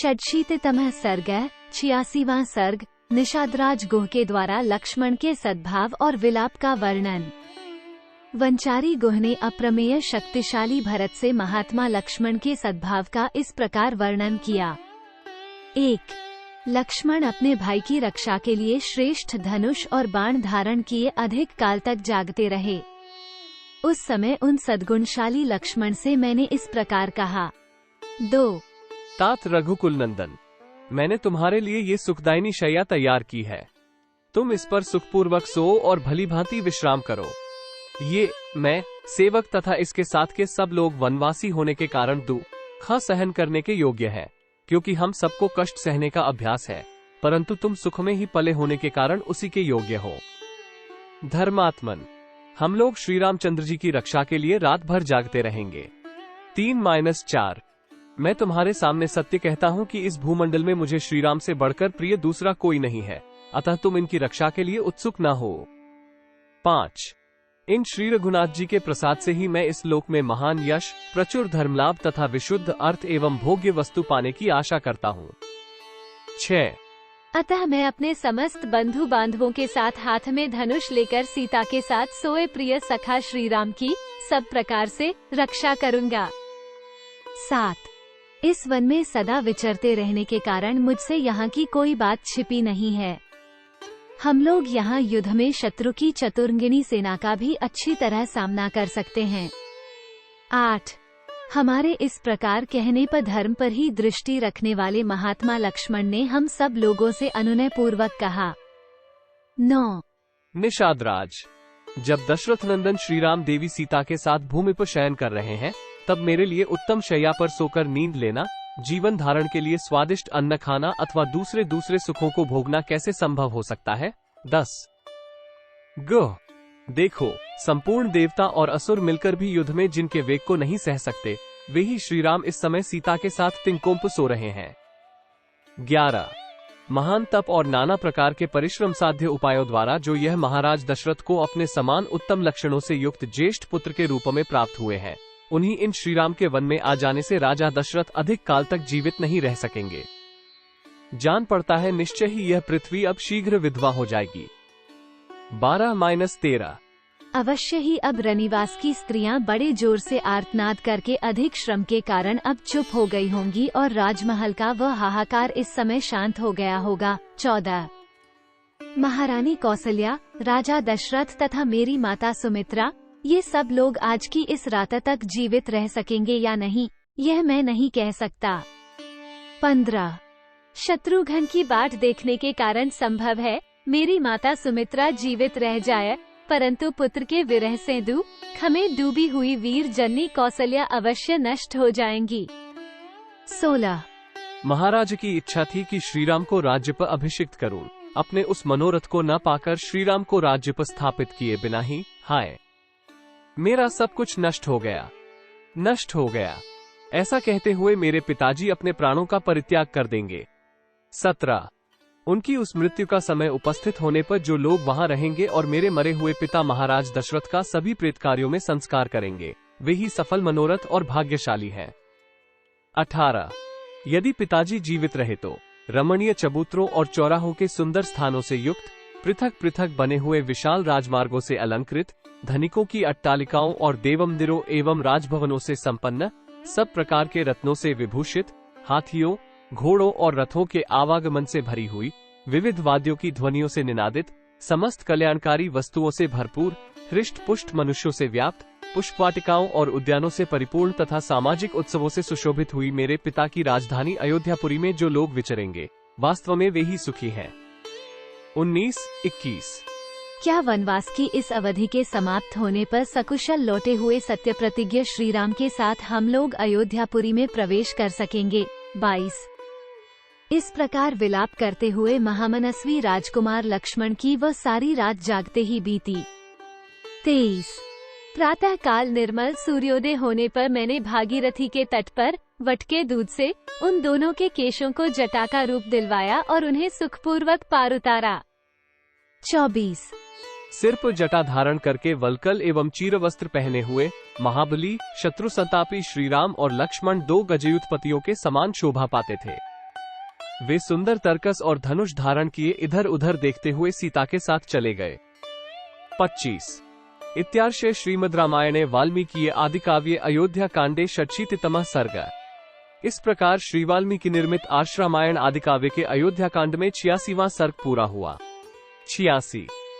षड्शीतितमः सर्गः 86वां सर्ग। निषादराज गुह के द्वारा लक्ष्मण के सद्भाव और विलाप का वर्णन। वंचारी गुह ने अप्रमेय शक्तिशाली भरत से महात्मा लक्ष्मण के सद्भाव का इस प्रकार वर्णन किया। 1. लक्ष्मण अपने भाई की रक्षा के लिए श्रेष्ठ धनुष और बाण धारण किए अधिक काल तक जागते रहे। उस समय उन सद्गुणशाली लक्ष्मण से मैंने इस प्रकार कहा। 2. तात रघुकुल नंदन, मैंने तुम्हारे लिए ये सुखदायिनी शैया तैयार की है। तुम इस पर सुखपूर्वक सो और भली भांति विश्राम करो। ये मैं सेवक तथा इसके साथ के सब लोग वनवासी होने के कारण दुख सहन करने के योग्य है, क्योंकि हम सबको कष्ट सहने का अभ्यास है, परंतु तुम सुख में ही पले होने के कारण उसी के योग्य हो। धर्मात्मन, हम लोग श्री रामचंद्र जी की रक्षा के लिए रात भर जागते रहेंगे। 3-4 मैं तुम्हारे सामने सत्य कहता हूँ कि इस भूमंडल में मुझे श्रीराम से बढ़कर प्रिय दूसरा कोई नहीं है, अतः तुम इनकी रक्षा के लिए उत्सुक न हो। 5 इन श्री रघुनाथ जी के प्रसाद से ही मैं इस लोक में महान यश, प्रचुर धर्मलाभ तथा विशुद्ध अर्थ एवं भोग्य वस्तु पाने की आशा करता हूँ। 6 अतः मैं अपने समस्त बंधु बांधवों के साथ हाथ में धनुष लेकर सीता के साथ सोए प्रिय सखा श्री राम की सब प्रकार से रक्षा करूँगा। 7 इस वन में सदा विचरते रहने के कारण मुझसे यहाँ की कोई बात छिपी नहीं है। हम लोग यहाँ युद्ध में शत्रु की चतुर्गिणी सेना का भी अच्छी तरह सामना कर सकते हैं। 8 हमारे इस प्रकार कहने पर धर्म पर ही दृष्टि रखने वाले महात्मा लक्ष्मण ने हम सब लोगों से अनुनय पूर्वक कहा। 9 निषादराज, जब दशरथ नंदन श्रीराम देवी सीता के साथ भूमि पर शयन कर रहे हैं, तब मेरे लिए उत्तम शैया पर सोकर नींद लेना, जीवन धारण के लिए स्वादिष्ट अन्न खाना अथवा दूसरे सुखों को भोगना कैसे संभव हो सकता है। 10 गुह, देखो, संपूर्ण देवता और असुर मिलकर भी युद्ध में जिनके वेग को नहीं सह सकते, वे ही श्रीराम इस समय सीता के साथ तिंकोंप सो रहे हैं। 11 महान तप और नाना प्रकार के परिश्रम साध्य उपायों द्वारा जो यह महाराज दशरथ को अपने समान उत्तम लक्षणों से युक्त ज्येष्ठ पुत्र के रूप में प्राप्त हुए हैं, उन्हीं इन श्रीराम के वन में आ जाने से राजा दशरथ अधिक काल तक जीवित नहीं रह सकेंगे। जान पड़ता है निश्चय ही यह पृथ्वी अब शीघ्र विधवा हो जाएगी। 12-13 अवश्य ही अब रनिवास की स्त्रियां बड़े जोर से आर्तनाद करके अधिक श्रम के कारण अब चुप हो गई होंगी और राजमहल का वह हाहाकार इस समय शांत हो गया होगा। 14 महारानी कौसल्या, राजा दशरथ तथा मेरी माता सुमित्रा, ये सब लोग आज की इस रात तक जीवित रह सकेंगे या नहीं, यह मैं नहीं कह सकता। 15 शत्रुघ्न की बाट देखने के कारण संभव है मेरी माता सुमित्रा जीवित रह जाए, परंतु पुत्र के विरह से दुख में डूबी हुई वीर जननी कौसल्या अवश्य नष्ट हो जाएंगी। 16 महाराज की इच्छा थी कि श्रीराम को राज्य पर अभिषिक्त करूं, अपने उस मनोरथ को न पाकर श्रीराम को राज्य पर स्थापित किए बिना ही, हाय, मेरा सब कुछ नष्ट हो गया। ऐसा कहते हुए मेरे पिताजी अपने प्राणों का परित्याग कर देंगे। 17 उनकी उस मृत्यु का समय उपस्थित होने पर जो लोग वहां रहेंगे और मेरे मरे हुए पिता महाराज दशरथ का सभी प्रेत कार्यों में संस्कार करेंगे, वे ही सफल मनोरथ और भाग्यशाली हैं। 18 यदि पिताजी जीवित रहे तो रमणीय चबूतरों और चौराहों के सुंदर स्थानों से युक्त, पृथक पृथक बने हुए विशाल राजमार्गों से अलंकृत, धनिकों की अट्टालिकाओं और देवमंदिरों एवं राजभवनों से संपन्न, सब प्रकार के रत्नों से विभूषित, हाथियों, घोड़ों और रथों के आवागमन से भरी हुई, विविध वाद्यों की ध्वनियों से निनादित, समस्त कल्याणकारी वस्तुओं से भरपूर, हृष्ट पुष्ट मनुष्यों से व्याप्त, पुष्पवाटिकाओं और उद्यानों से परिपूर्ण तथा सामाजिक उत्सवों से सुशोभित हुई मेरे पिता की राजधानी अयोध्यापुरी में जो लोग विचरेंगे, वास्तव में वे ही सुखी हैं। 19-21 क्या वनवास की इस अवधि के समाप्त होने पर सकुशल लौटे हुए सत्य प्रतिज्ञ श्रीराम के साथ हम लोग अयोध्यापुरी में प्रवेश कर सकेंगे। 22 इस प्रकार विलाप करते हुए महामनस्वी राजकुमार लक्ष्मण की वह सारी रात जागते ही बीती। 23 प्रातः काल निर्मल सूर्योदय होने पर मैंने भागीरथी के तट पर वटके दूध से उन दोनों के केशों को जटा का रूप दिलवाया और उन्हें सुखपूर्वक पार उतारा। 24 सिर पर जटा धारण करके वल्कल एवं चीर वस्त्र पहने हुए महाबली शत्रु संतापी श्रीराम और लक्ष्मण 2 गजयुतपतियों के समान शोभा पाते थे। वे सुंदर तरकस और धनुष धारण किए इधर उधर देखते हुए सीता के साथ चले गए। 25 इत्यार्षे श्रीमद् रामायणे वाल्मीकि आदिकाव्ये अयोध्या कांडे षट्शीतितमः सर्ग। इस प्रकार श्री वाल्मीकि निर्मित आश्रामायण आदिकाव्य के अयोध्या कांड में 86वां सर्ग पूरा हुआ। 86